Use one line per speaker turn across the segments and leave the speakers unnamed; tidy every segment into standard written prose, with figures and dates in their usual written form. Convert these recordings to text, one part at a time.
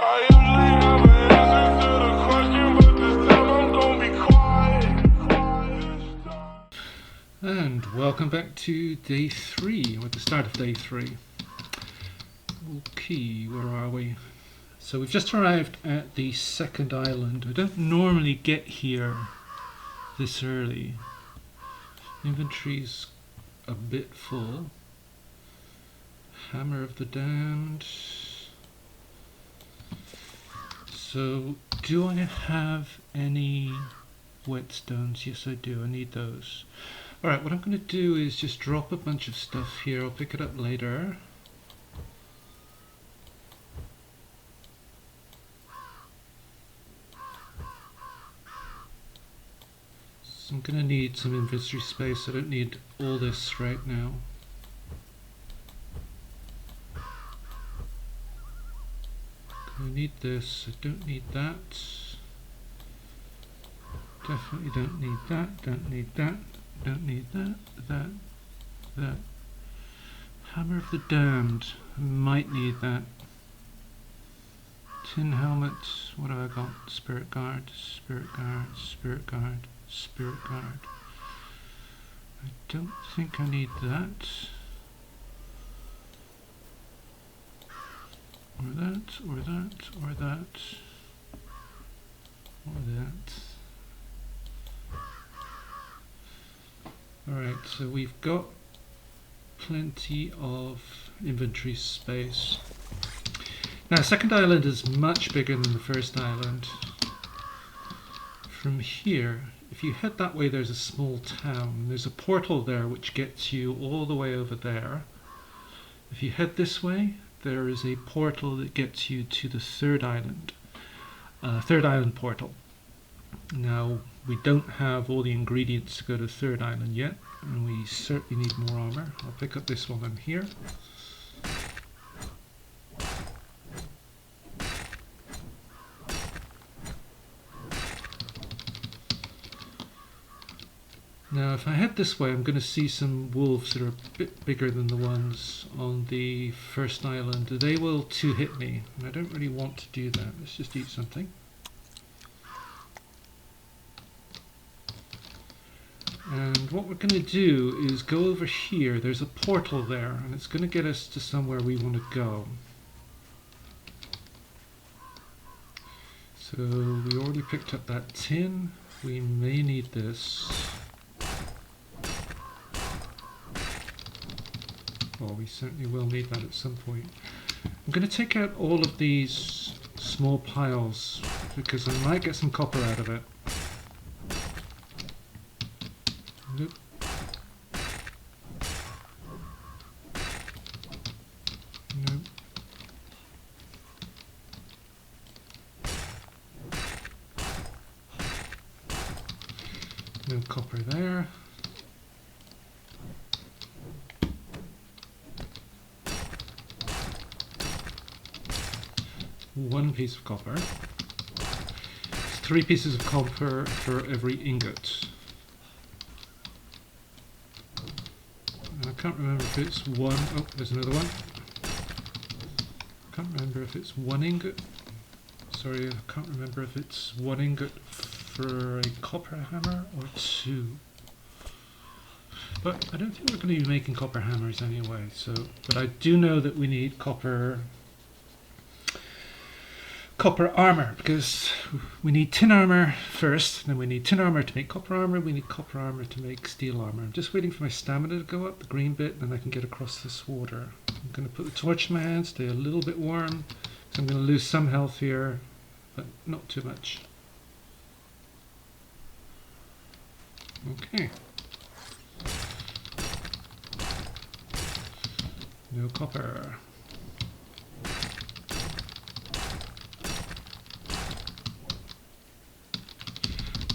I usually have an answer to the question, but this time I'm gonna be quiet.
And welcome back to day 3, or the start of day 3. Okay, where are we? So we've just arrived at the second island. We don't normally get here this early. Inventory's a bit full. Hammer of the Damned. So, do I have any whetstones? Yes, I do. I need those. Alright, what I'm going to do is just drop a bunch of stuff here. I'll pick it up later. So I'm going to need some inventory space. I don't need all this right now. I need this. I don't need that. Definitely don't need that. Don't need that. Don't need that. That. Hammer of the Damned. I might need that. Tin helmet. What have I got? Spirit Guard. Spirit Guard. Spirit Guard. Spirit Guard. I don't think I need that. Or that, or that, or that, or that. Alright, so we've got plenty of inventory space. Now, second island is much bigger than the first island. From here, if you head that way, there's a small town. There's a portal there which gets you all the way over there. If you head this way, there is a portal that gets you to the third island portal. Now, we don't have all the ingredients to go to the third island yet, and we certainly need more armor. I'll pick up this while I'm here. Now, if I head this way, I'm going to see some wolves that are a bit bigger than the ones on the first island. They will two-hit me, and I don't really want to do that. Let's just eat something. And what we're going to do is go over here. There's a portal there, and it's going to get us to somewhere we want to go. So we already picked up that tin. We may need this. Well, we certainly will need that at some point. I'm going to take out all of these small piles because I might get some copper out of it. Nope. Nope. No copper there. One piece of copper. It's 3 pieces of copper for every ingot. And I can't remember if it's one. Oh, there's another one. Can't remember if it's 1 ingot. Sorry, I can't remember if it's 1 ingot for a copper hammer or 2. But I don't think we're going to be making copper hammers anyway. So, but I do know that we need copper armor, because we need tin armor first, then we need tin armor to make copper armor, we need copper armor to make steel armor. I'm just waiting for my stamina to go up, the green bit, and then I can get across this water. I'm going to put the torch in my hand, stay a little bit warm, so I'm going to lose some health here, but not too much. Okay. No copper.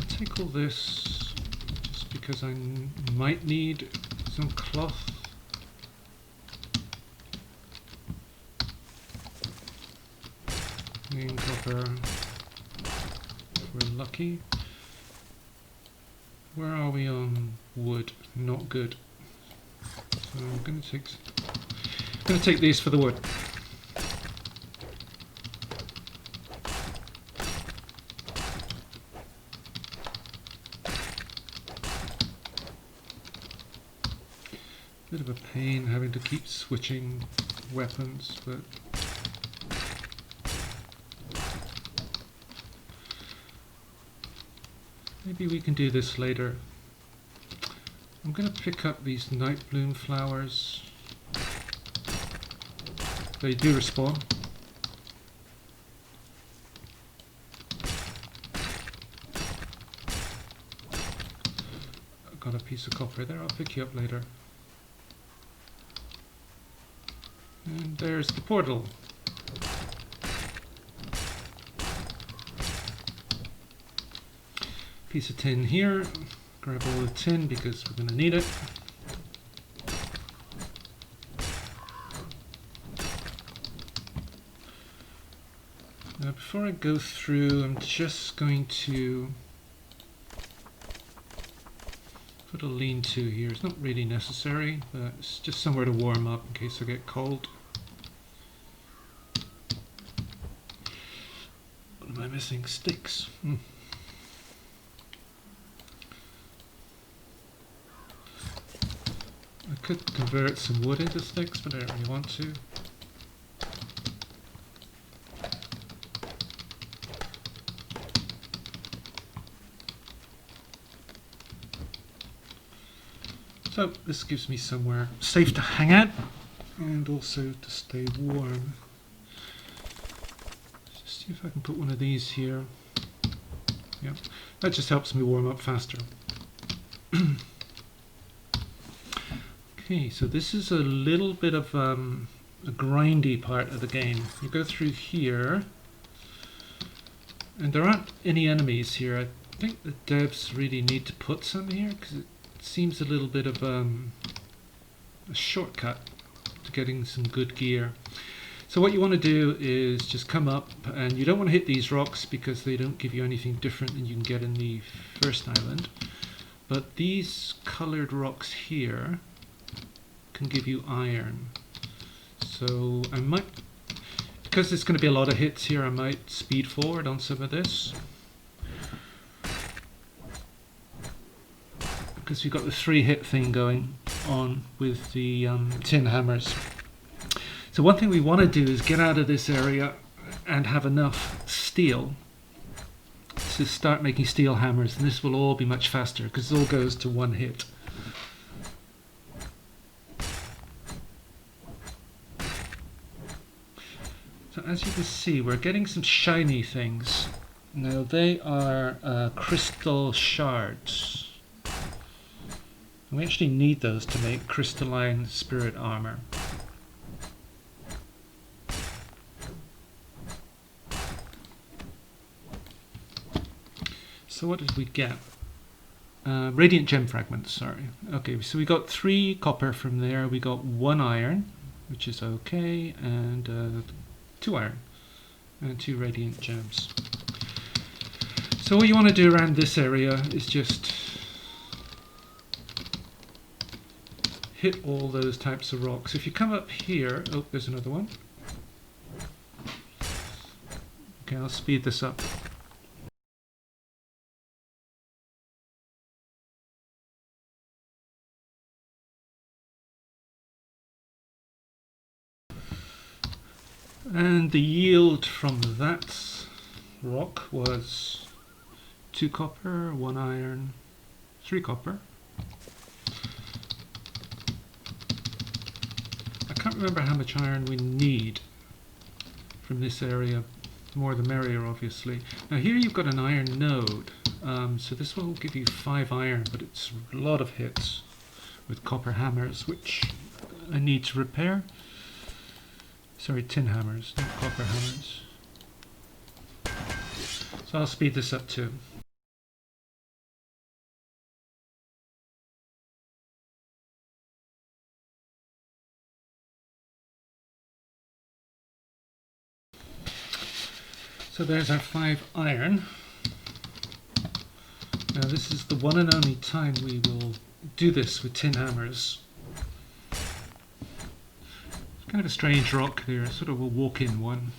Take all this just because I might need some cloth. Green copper if we're lucky. Where are we on wood? Not good. So I'm going to take these for the wood. Bit of a pain having to keep switching weapons, but maybe we can do this later. I'm going to pick up these night bloom flowers. They do respawn. I've got a piece of copper there, I'll pick you up later. And there's the portal. Piece of tin here. Grab all the tin because we're going to need it. Now before I go through, I'm just going to put a lean-to here. It's not really necessary, but it's just somewhere to warm up in case I get cold. What am I missing? Sticks. I could convert some wood into sticks, but I don't really want to. So this gives me somewhere safe to hang out and also to stay warm. Just see if I can put one of these here. Yeah, that just helps me warm up faster. Okay, so this is a little bit of a grindy part of the game. You go through here, and there aren't any enemies here. I think the devs really need to put some here because it seems a little bit of a shortcut to getting some good gear. So what you want to do is just come up, and you don't want to hit these rocks because they don't give you anything different than you can get in the first island. But these colored rocks here can give you iron. So I might, because there's going to be a lot of hits here, I might speed forward on some of this. Because we've got the 3-hit thing going on with the tin hammers. So one thing we want to do is get out of this area and have enough steel to start making steel hammers, and this will all be much faster because it all goes to 1 hit. So as you can see, we're getting some shiny things. Now they are crystal shards. We actually need those to make crystalline spirit armor. So what did we get? Radiant gem fragments, sorry. Okay, so we got 3 copper from there. We got 1 iron, which is okay, and 2 iron and 2 radiant gems. So what you want to do around this area is just hit all those types of rocks. If you come up here, oh, there's another one. Okay, I'll speed this up. And the yield from that rock was 2 copper, 1 iron, 3 copper. I can't remember how much iron we need from this area. More the merrier, obviously. Now here you've got an iron node, so this will give you 5 iron, but it's a lot of hits with copper hammers, which I need to repair. Sorry, tin hammers, not copper hammers. So I'll speed this up too. So there's our 5 iron. Now this is the one and only time we will do this with tin hammers. Kind of a strange rock there, sort of a walk-in one.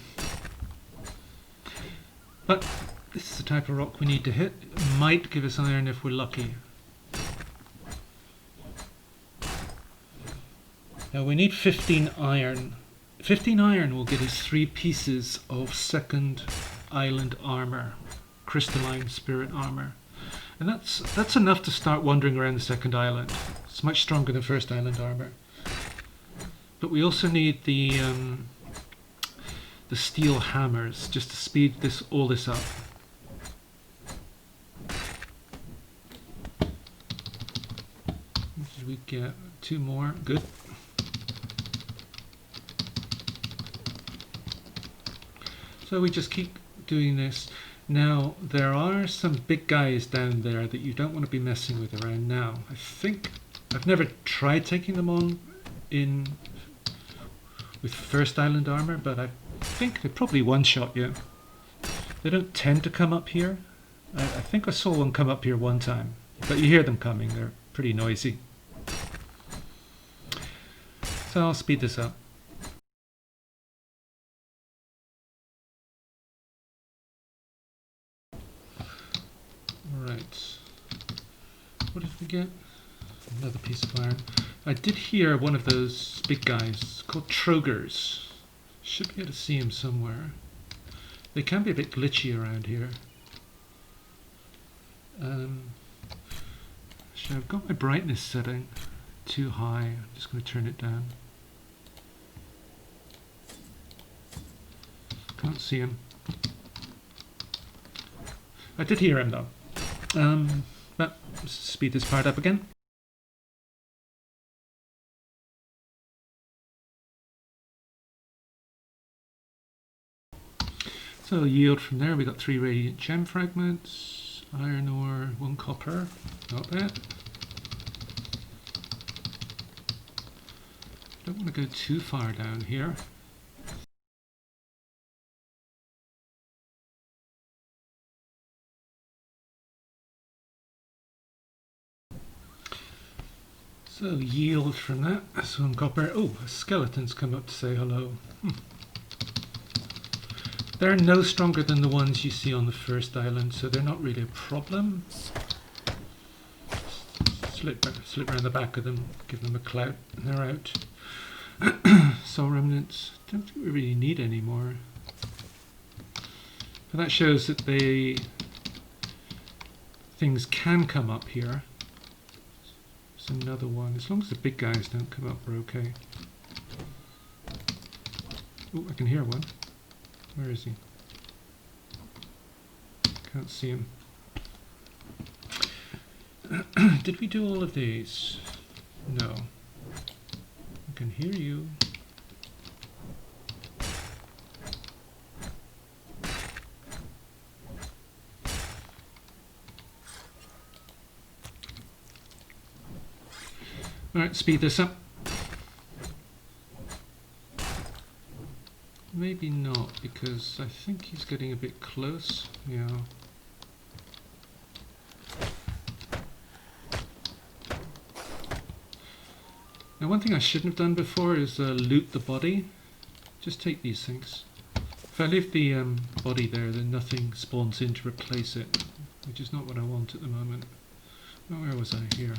But this is the type of rock we need to hit. It might give us iron if we're lucky. Now we need 15 iron. 15 iron will get us 3 pieces of second island armour, crystalline spirit armour. And that's enough to start wandering around the second island. It's much stronger than first island armour. But we also need the steel hammers just to speed all this up. Did we get 2 more? Good. So we just keep doing this. Now there are some big guys down there that you don't want to be messing with around now. I think I've never tried taking them on with first island armor, but I think they probably one-shot you. They don't tend to come up here. I think I saw one come up here one time, but you hear them coming. They're pretty noisy. So I'll speed this up. Right. What did we get? Another piece of iron. I did hear one of those big guys called Trogers. Should be able to see him somewhere. They can be a bit glitchy around here. So I've got my brightness setting too high. I'm just going to turn it down. Can't see him. I did hear him though. But speed this part up again. So yield from there, we got 3 radiant gem fragments, iron ore, 1 copper, not bad. Don't want to go too far down here. So yield from that, that's 1 copper. Oh, a skeleton's come up to say hello. They're no stronger than the ones you see on the first island, so they're not really a problem. Slip around the back of them, give them a clout, and they're out. Soul remnants, don't think we really need any more. But that shows that things can come up here. There's another one. As long as the big guys don't come up, we're okay. Oh, I can hear one. Where is he? Can't see him. Did we do all of these? No. I can hear you. Alright, speed this up. Maybe not, because I think he's getting a bit close. Yeah. Now one thing I shouldn't have done before is loot the body. Just take these things. If I leave the body there, then nothing spawns in to replace it, which is not what I want at the moment. Oh, where was I? Here.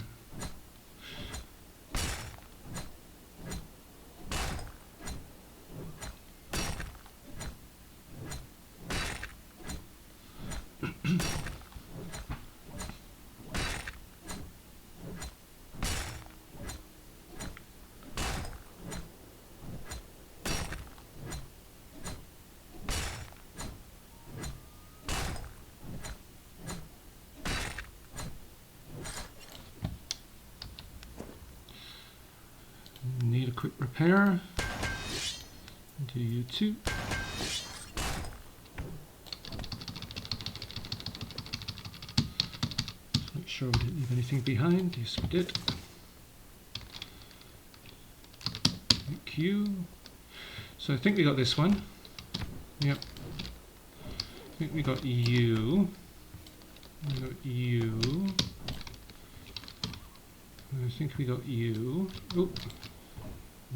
Need a quick repair. Do you too. Make sure we didn't leave anything behind. Yes, we did. Thank you. So I think we got this one. Yep. I think we got you. We got you. I think we got you. Oh,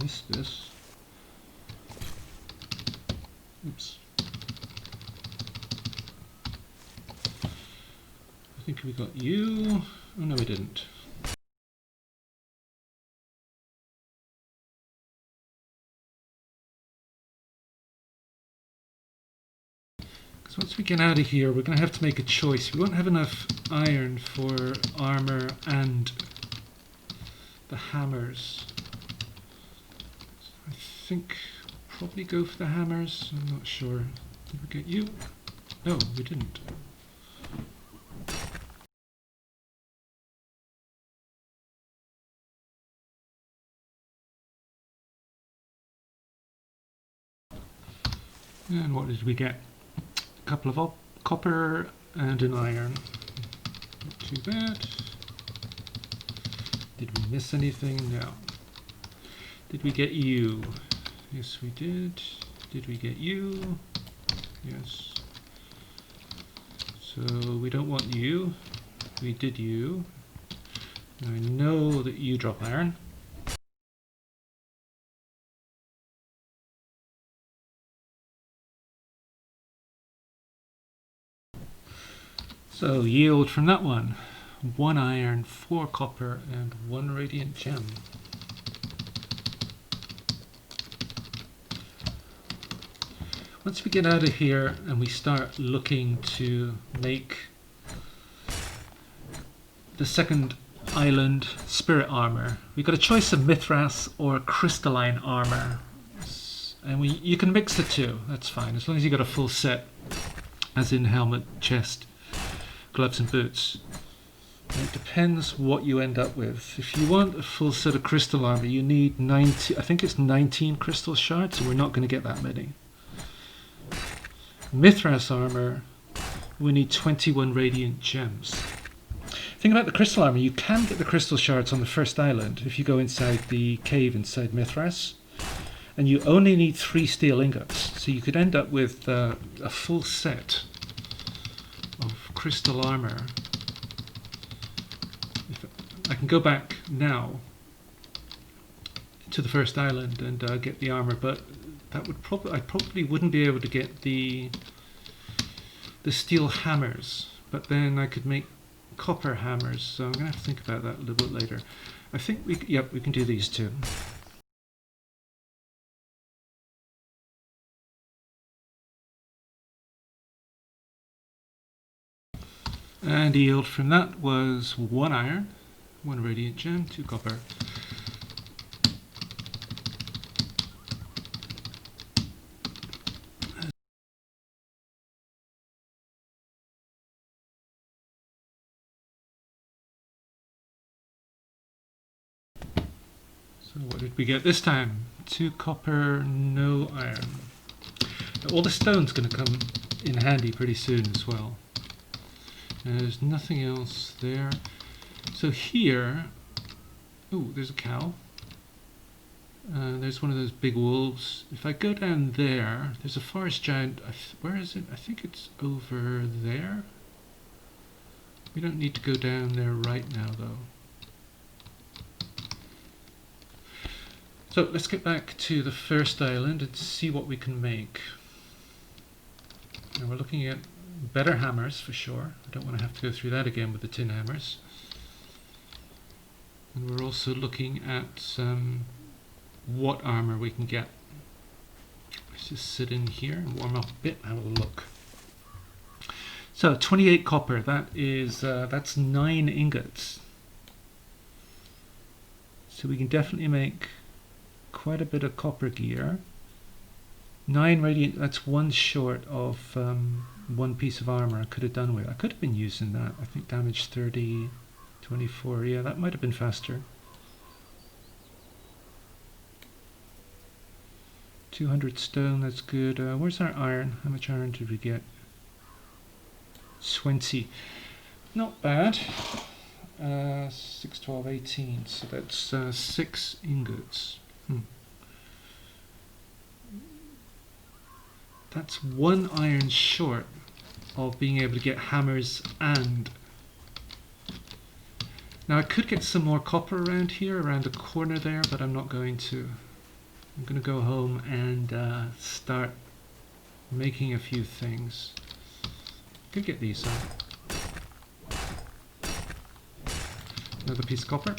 missed this. Oops. I think we got you. Oh no, we didn't. So once we get out of here, we're going to have to make a choice. We won't have enough iron for armor and the hammers. I think we'll probably go for the hammers. I'm not sure. Did we get you? No, we didn't. And what did we get? A couple of copper and an iron. Not too bad. Did we miss anything? No. Did we get you? Yes, we did. Did we get you? Yes. So we don't want you. We did you. I know that you drop iron. So yield from that one, 1 iron, 4 copper, and 1 radiant gem. Once we get out of here and we start looking to make the second island spirit armor, we've got a choice of Mithras or crystalline armor. And you can mix the two, that's fine, as long as you've got a full set, as in helmet, chest, gloves and boots. And it depends what you end up with. If you want a full set of crystal armor, you need 90, I think it's 19 crystal shards, so we're not going to get that many. Mithras armor, we need 21 radiant gems. The thing about the crystal armor, you can get the crystal shards on the first island if you go inside the cave inside Mithras, and you only need 3 steel ingots, so you could end up with a full set of crystal armor. I can go back now to the first island and get the armor, but that would I probably wouldn't be able to get the steel hammers, but then I could make copper hammers, so I'm going to have to think about that a little bit later. I think we can do these two. And yield from that was 1 iron, 1 radiant gem, 2 copper. So what did we get this time? 2 copper, no iron. Now, all the stone's going to come in handy pretty soon as well. There's nothing else there. So here, oh, there's a cow. There's one of those big wolves. If I go down there, there's a forest giant. Where is it? I think it's over there. We don't need to go down there right now, though. So let's get back to the first island and see what we can make. And we're looking at better hammers for sure. I don't want to have to go through that again with the tin hammers. And we're also looking at what armor we can get. Let's just sit in here and warm up a bit and have a look. So 28 copper, that's 9 ingots. So we can definitely make quite a bit of copper gear. 9 radiant, that's 1 short of 1 piece of armor I could have done with. I could have been using that. I think damage 30, 24, yeah, that might have been faster. 200 stone, that's good. Where's our iron? How much iron did we get? 20. Not bad. 6, 12, 18. So that's 6 ingots. That's 1 iron short of being able to get hammers and... Now I could get some more copper around here, around the corner there, but I'm not going to. I'm going to go home and start making a few things. Could get these out. Another piece of copper.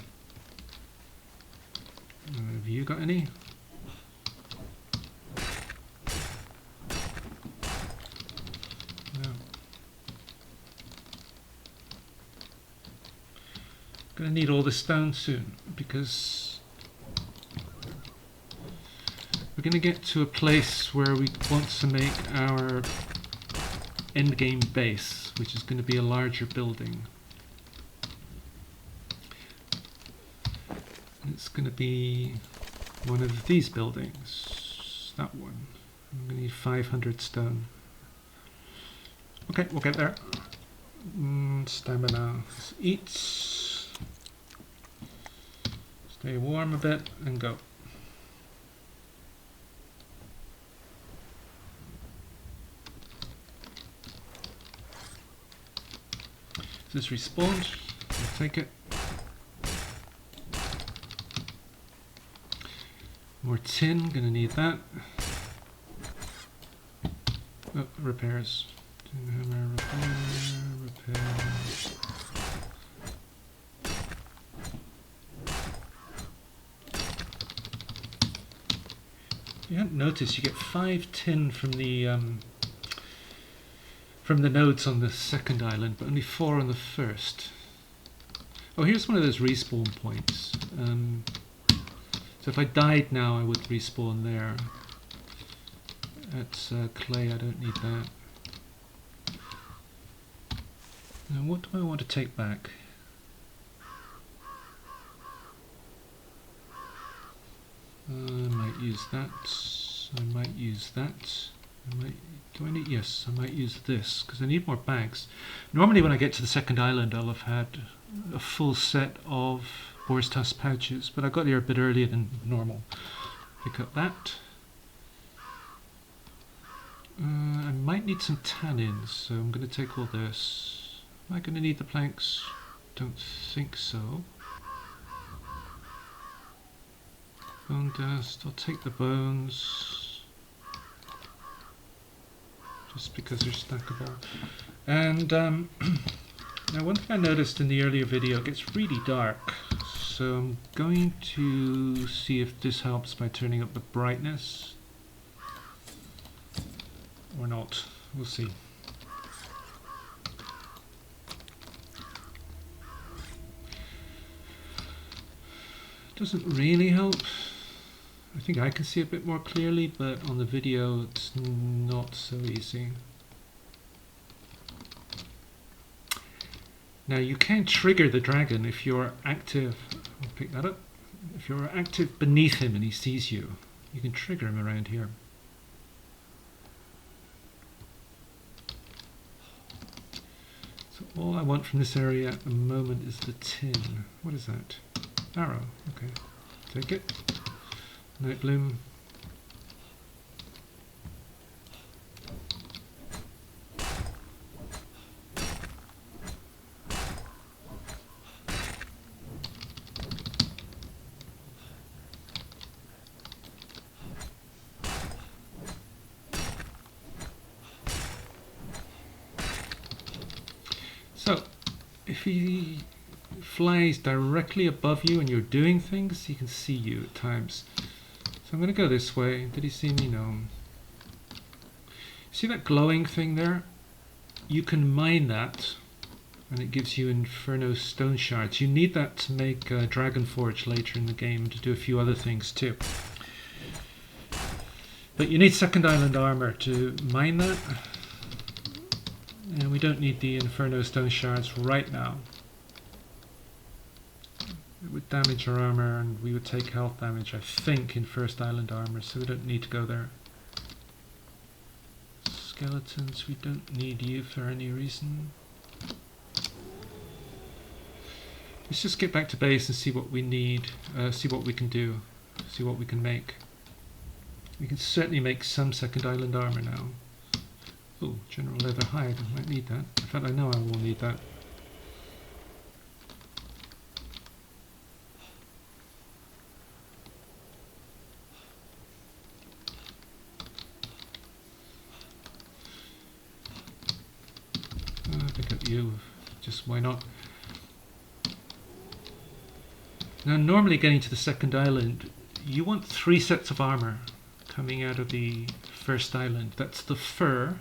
Have you got any? Going to need all this stone soon because we're going to get to a place where we want to make our endgame base, which is going to be a larger building. It's going to be one of these buildings. That one. I'm going to need 500 stone. Okay, we'll get there. Stamina. Let's eat. Stay warm a bit and go. This respawned. I'll take it. More tin, gonna need that. Oh, repairs. Tin hammer, repair. You haven't noticed, you get 5 tin from the nodes on the second island, but only 4 on the first. Oh, here's one of those respawn points. So if I died now, I would respawn there. That's clay, I don't need that. Now what do I want to take back? I might use that. I might use that. Do I need? Yes, I might use this because I need more bags. Normally when I get to the second island I'll have had a full set of boar's tusk pouches, but I got here a bit earlier than normal. Pick up that. I might need some tannins, so I'm going to take all this. Am I going to need the planks? Don't think so. Bone dust, I'll take the bones. Just because they're stackable. And now one thing I noticed in the earlier video, it gets really dark. So I'm going to see if this helps by turning up the brightness. Or not. We'll see. Doesn't really help. I think I can see a bit more clearly, but on the video it's not so easy. Now you can trigger the dragon if you're active. I'll pick that up. If you're active beneath him and he sees you, you can trigger him around here. So all I want from this area at the moment is the tin. What is that? Arrow. Okay. Take it. Night bloom. So, if he flies directly above you and you're doing things, he can see you at times. So I'm going to go this way. Did he see me? No. See that glowing thing there? You can mine that and it gives you Inferno stone shards. You need that to make Dragon Forge later in the game and to do a few other things too. But you need second island armor to mine that. And we don't need the Inferno stone shards right now. It would damage our armor and we would take health damage, I think, in first island armor, so we don't need to go there. Skeletons, we don't need you for any reason. Let's just get back to base and see what we need, see what we can do, see what we can make. We can certainly make some second island armor now. Oh, general leather hide, I might need that. In fact, I know I will need that. Pick up you, just why not? Now normally getting to the second island, you want 3 sets of armor coming out of the first island. That's the fur,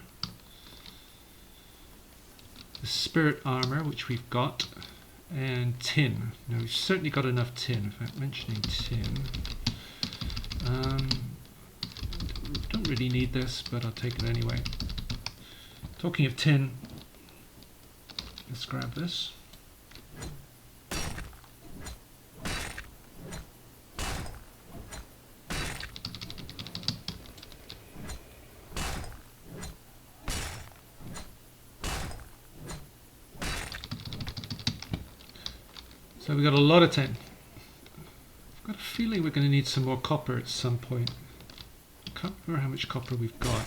the spirit armor, which we've got, and tin. Now we've certainly got enough tin. In fact, mentioning tin, don't really need this, but I'll take it anyway. Talking of tin, let's grab this. So we've got a lot of tin. I've got a feeling we're going to need some more copper at some point. I can't remember how much copper we've got.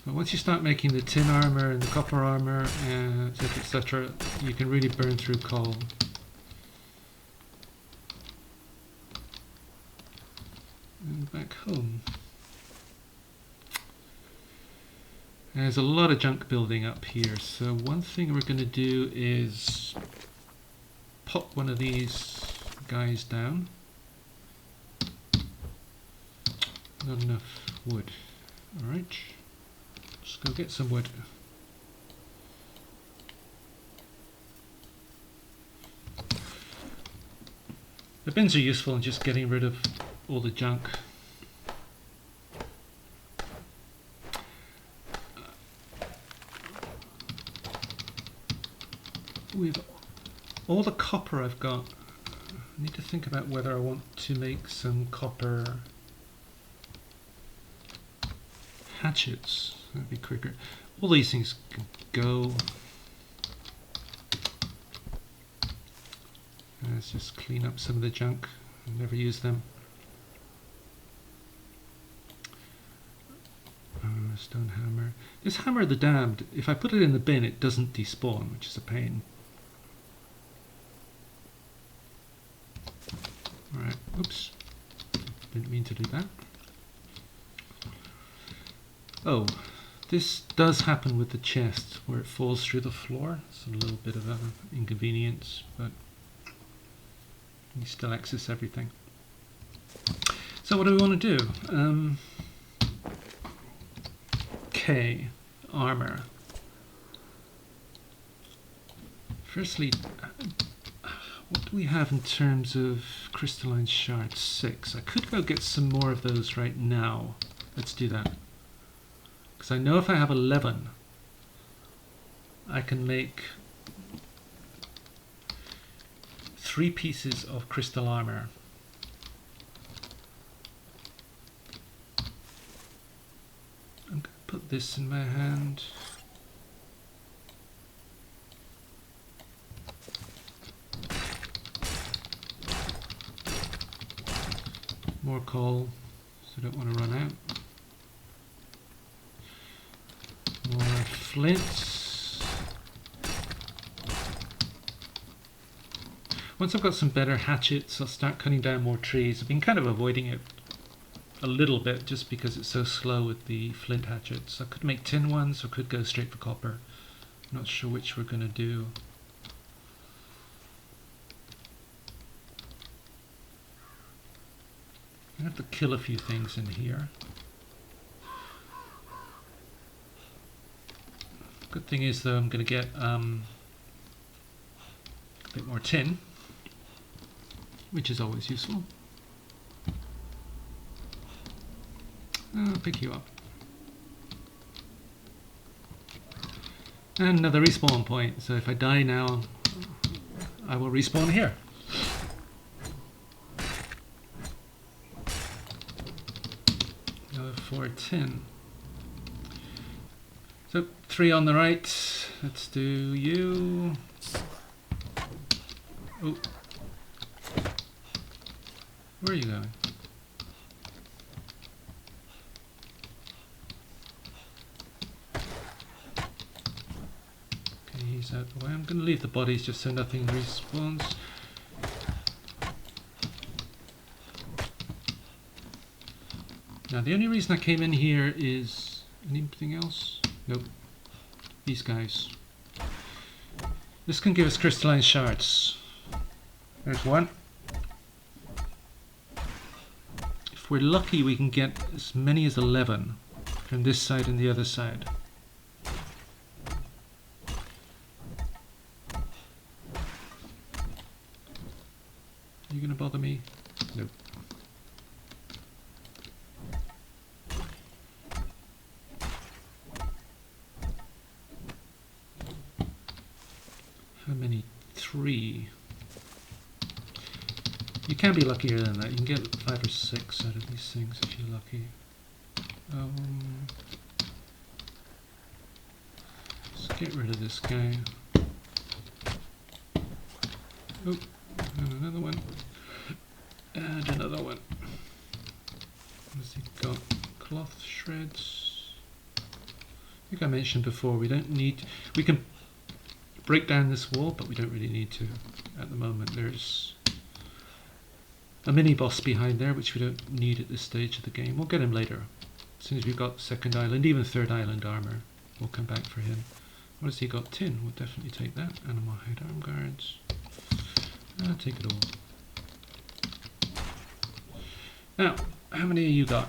But once you start making the tin armour and the copper armour, etc., etc., you can really burn through coal. And back home. There's a lot of junk building up here, so one thing we're going to do is pop one of these guys down. Not enough wood. Alright, let's go get some wood. The bins are useful in just getting rid of all the junk. With all the copper I've got, I need to think about whether I want to make some copper hatchets. That'd be quicker. All these things can go. Let's just clean up some of the junk. I've never used them. Stone hammer. This hammer of the damned, if I put it in the bin, it doesn't despawn, which is a pain. Alright, oops. Didn't mean to do that. Oh, this does happen with the chest, where it falls through the floor. It's a little bit of an inconvenience, but you still access everything. So what do we want to do? Okay, armor. Firstly, what do we have in terms of crystalline shards? 6. I could go get some more of those right now. Let's do that. Because I know if I have 11, I can make 3 pieces of crystal armor. I'm going to put this in my hand. More coal, so I don't want to run out. More flints. Once I've got some better hatchets, I'll start cutting down more trees. I've been kind of avoiding it a little bit just because it's so slow with the flint hatchets. I could make tin ones or could go straight for copper. I'm not sure which we're going to do. I have to kill a few things in here. Good thing is though I'm going to get a bit more tin, which is always useful. I'll pick you up. And another respawn point, so if I die now, I will respawn here. Another 4 tin. So 3 on the right. Let's do you. Oh, where are you going? Okay, he's out the way. I'm going to leave the bodies just so nothing respawns. Now the only reason I came in here is anything else? Nope. These guys. This can give us crystalline shards. There's one. If we're lucky, we can get as many as 11 from this side and the other side. many? 3. You can be luckier than that. You can get 5 or 6 out of these things if you're lucky. Let's get rid of this guy. Oh, and another one. And another one. What's he got? Cloth shreds. I think I mentioned before, we can break down this wall, but we don't really need to at the moment. There's a mini boss behind there, which we don't need at this stage of the game. We'll get him later. As soon as we've got second island, even third island armor, we'll come back for him. What has he got? Tin. We'll definitely take that. Animal hide arm guards. I'll take it all. Now, how many you got?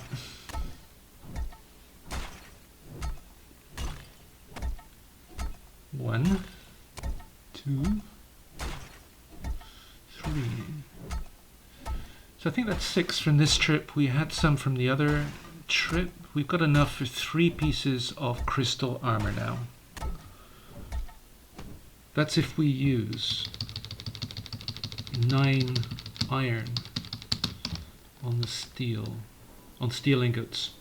One, 2, 3. So I think that's 6 from this trip. We had some from the other trip. We've got enough for 3 pieces of crystal armor now. That's if we use 9 iron on the steel, on steel ingots.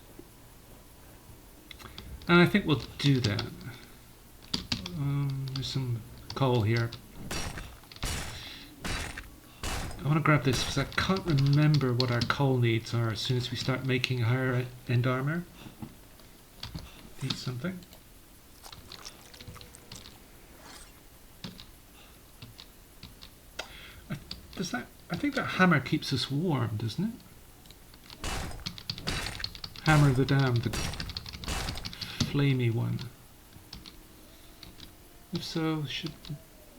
And I think we'll do that. There's some coal here. I want to grab this because I can't remember what our coal needs are as soon as we start making higher end armor. Need something. I think that hammer keeps us warm, doesn't it? Hammer of the Damned, the flamey one. If so,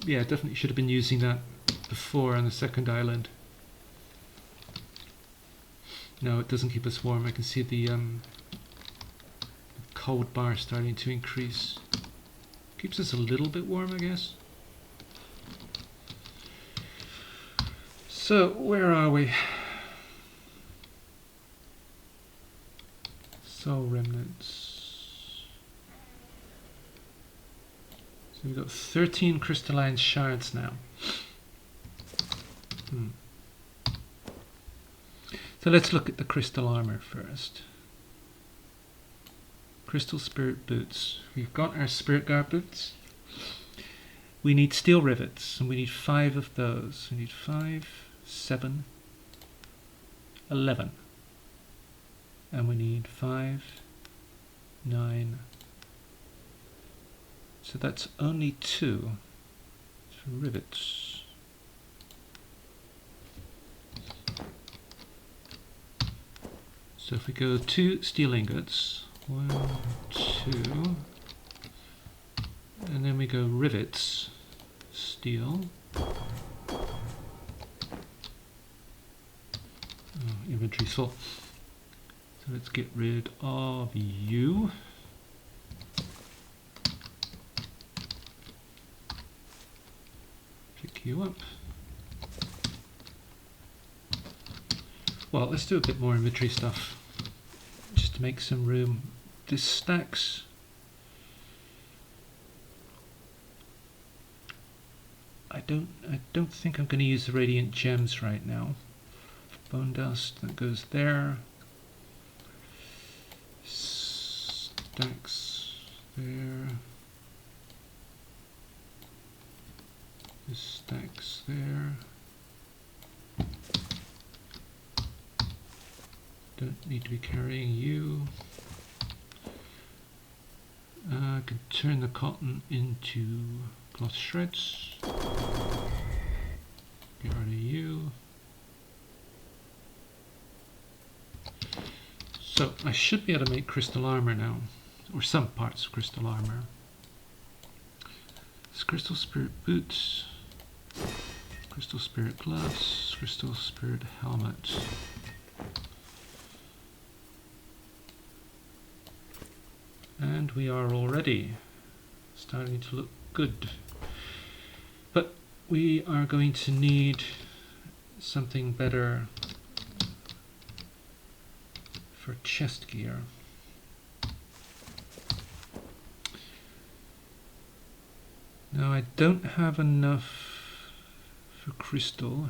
definitely should have been using that before on the second island. No, it doesn't keep us warm. I can see the cold bar starting to increase. Keeps us a little bit warm, I guess. So, where are we? Soul remnants. So we've got 13 crystalline shards now. So let's look at the crystal armor first. Crystal spirit boots. We've got our spirit guard boots. We need steel rivets, and we need 5 of those. We need 5, 7, 11. And we need 5, 9. So that's only 2 rivets. So if we go 2 steel ingots, 1, 2, and then we go rivets, steel. Oh, inventory's full. So let's get rid of you. Pick you up. Well, let's do a bit more inventory stuff, just to make some room. This stacks. I don't think I'm going to use the radiant gems right now. Bone dust, that goes there. Stacks there. This stacks there. Don't need to be carrying you. I can turn the cotton into cloth shreds. Get rid of you. So I should be able to make crystal armor now, or some parts of crystal armor. It's crystal spirit boots, crystal spirit gloves, crystal spirit helmet. And we are already starting to look good. But we are going to need something better for chest gear. Now I don't have enough for crystal.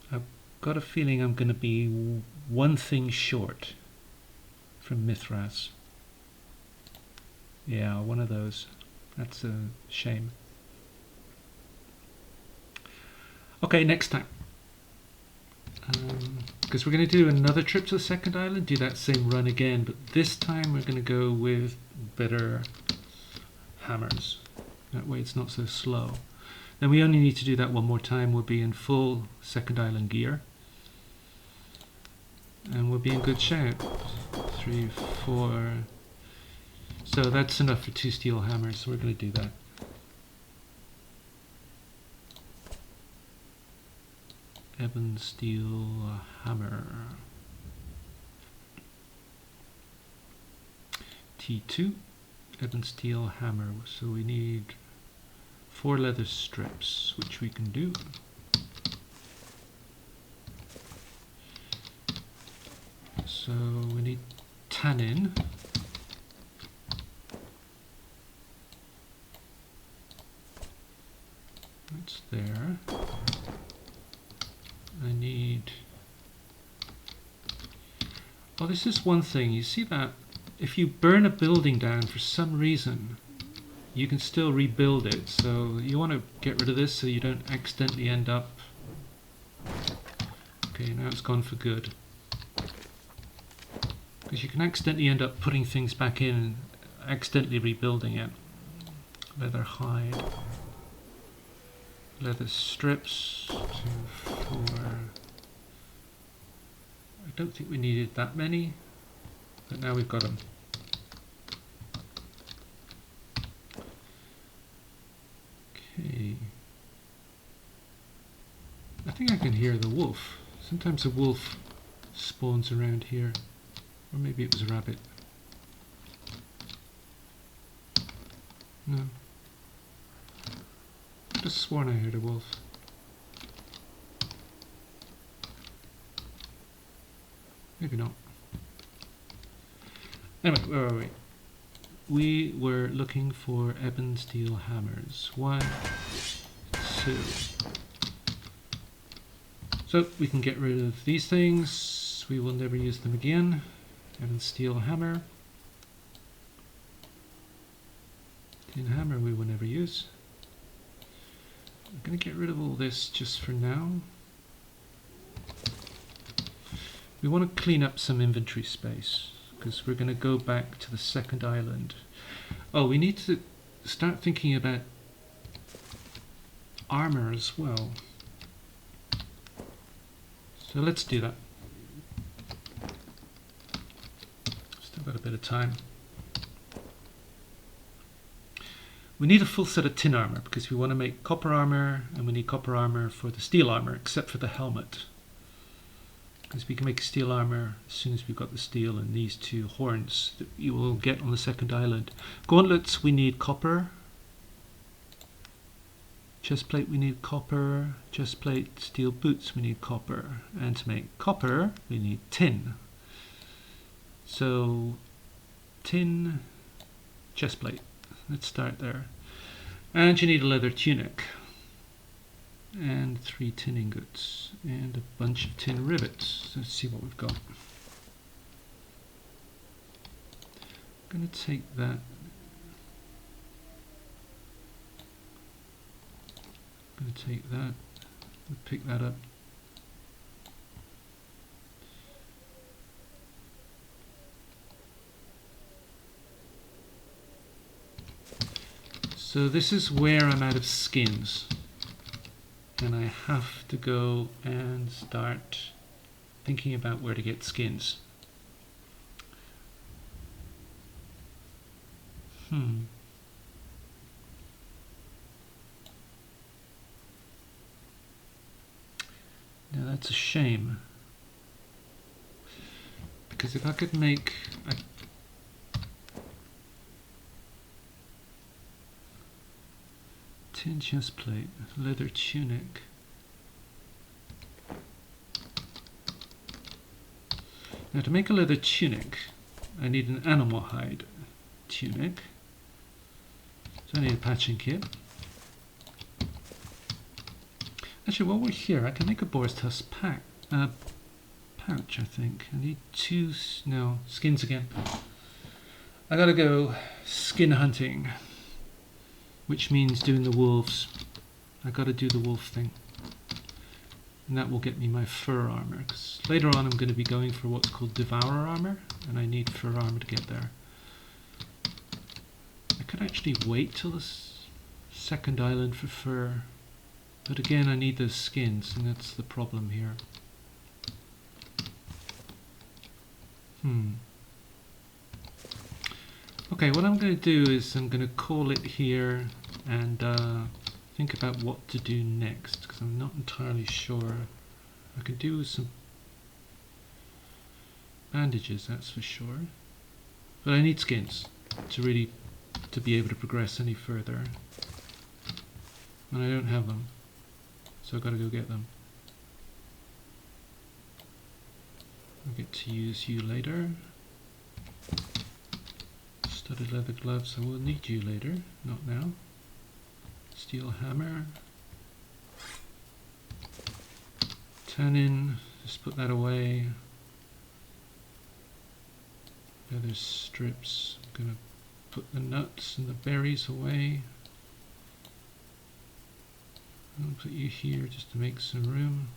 I've got a feeling I'm going to be one thing short from Mithras. Yeah, one of those. That's a shame. Okay, next time. Because we're going to do another trip to the second island, do that same run again, but this time we're going to go with better hammers. That way it's not so slow. Then we only need to do that one more time. We'll be in full second island gear. And we'll be in good shape. 3, 4. So that's enough for 2 steel hammers, so we're going to do that. Ebon steel hammer. T2. Ebon steel hammer. So we need 4 leather strips, which we can do. So we need tannin. That's there. I need... Oh, this is one thing. You see that if you burn a building down for some reason, you can still rebuild it. So you want to get rid of this so you don't accidentally end up... Okay, now it's gone for good. Because you can accidentally end up putting things back in and accidentally rebuilding it. Leather hide. Leather strips. 2, 4. I don't think we needed that many, but now we've got them. Okay. I think I can hear the wolf. Sometimes a wolf spawns around here. Or maybe it was a rabbit. No. I just sworn I heard a wolf. Maybe not. Anyway, where are we? We were looking for ebon steel hammers. 1, 2. So we can get rid of these things. We will never use them again. Ebon steel hammer. Tin hammer we will never use. I'm going to get rid of all this just for now. We want to clean up some inventory space because we're going to go back to the second island. Oh, we need to start thinking about armor as well. So let's do that. Still got a bit of time. We need a full set of tin armor because we want to make copper armor, and we need copper armor for the steel armor except for the helmet. Because we can make steel armor as soon as we've got the steel and these 2 horns that you will get on the second island. Gauntlets we need copper. Chestplate we need copper. Chestplate, steel boots we need copper. And to make copper we need tin. So tin, chestplate. Let's start there. And you need a leather tunic. And 3 tin ingots. And a bunch of tin rivets. Let's see what we've got. I'm going to take that. I'm going to take that. We'll pick that up. So this is where I'm out of skins, and I have to go and start thinking about where to get skins. Now that's a shame, because if I could make a tin chestplate, leather tunic. Now to make a leather tunic, I need an animal hide tunic. So I need a patching kit. Actually, while we're here, I can make a boar's tusk pouch, I think. I need two, no, skins again. I gotta go skin hunting, which means doing the wolves. I gotta do the wolf thing. And that will get me my fur armor, because later on I'm going to be going for what's called devourer armor, and I need fur armor to get there. I could actually wait till the second island for fur, but again I need those skins, and that's the problem here. Okay, what I'm going to do is I'm going to call it here and think about what to do next, because I'm not entirely sure. I could do some bandages, that's for sure, but I need skins to really be able to progress any further, and I don't have them, so I've got to go get them. I'll get to use you later. Studded leather gloves, I will need you later, not now. Steel hammer. Tannin, just put that away. Leather strips, I'm going to put the nuts and the berries away. I'll put you here just to make some room.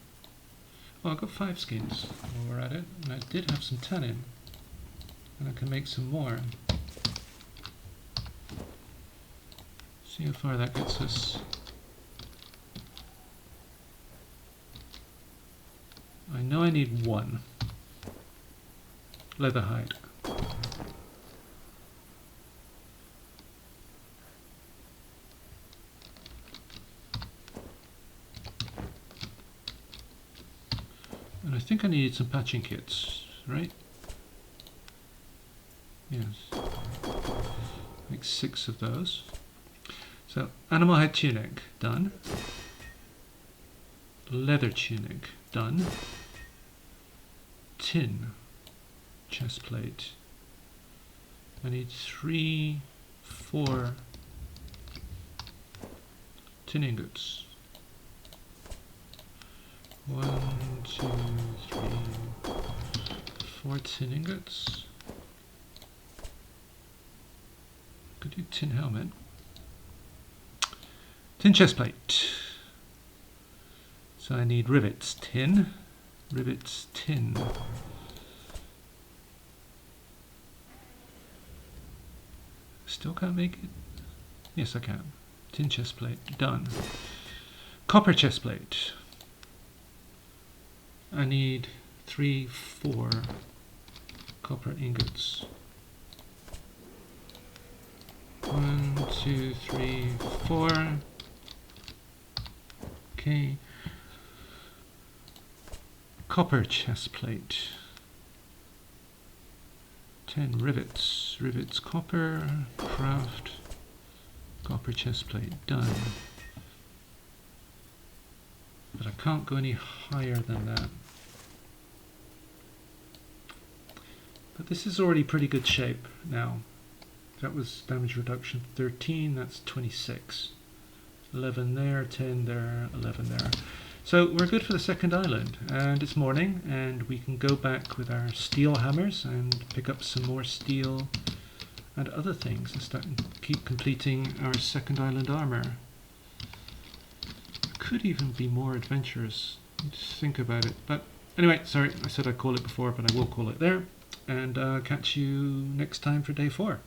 Oh, I've got 5 skins while we're at it, and I did have some tannin, and I can make some more. See how far that gets us. I know I need 1 leather hide. And I think I needed some patching kits, right? Yes. Make 6 of those. So, animal hide tunic, done. Leather tunic, done. Tin chest plate. I need 3, 4 tin ingots. 1, 2, 3, 4 tin ingots. Could do tin helmet. Tin chest plate. So I need rivets, tin. Rivets, tin. Still can't make it? Yes, I can. Tin chest plate, done. Copper chest plate. I need 3, 4 copper ingots. 1, 2, 3, 4. Okay. Copper chest plate. 10 rivets. Rivets copper. Craft. Copper chest plate. Done. But I can't go any higher than that. But this is already pretty good shape now. That was damage reduction 13, that's 26. 11 there, 10 there, 11 there. So we're good for the second island, and it's morning, and we can go back with our steel hammers and pick up some more steel and other things and start and keep completing our second island armor. Could even be more adventurous. Just think about it. But anyway, sorry, I said I'd call it before, but I will call it there. And catch you next time for day 4.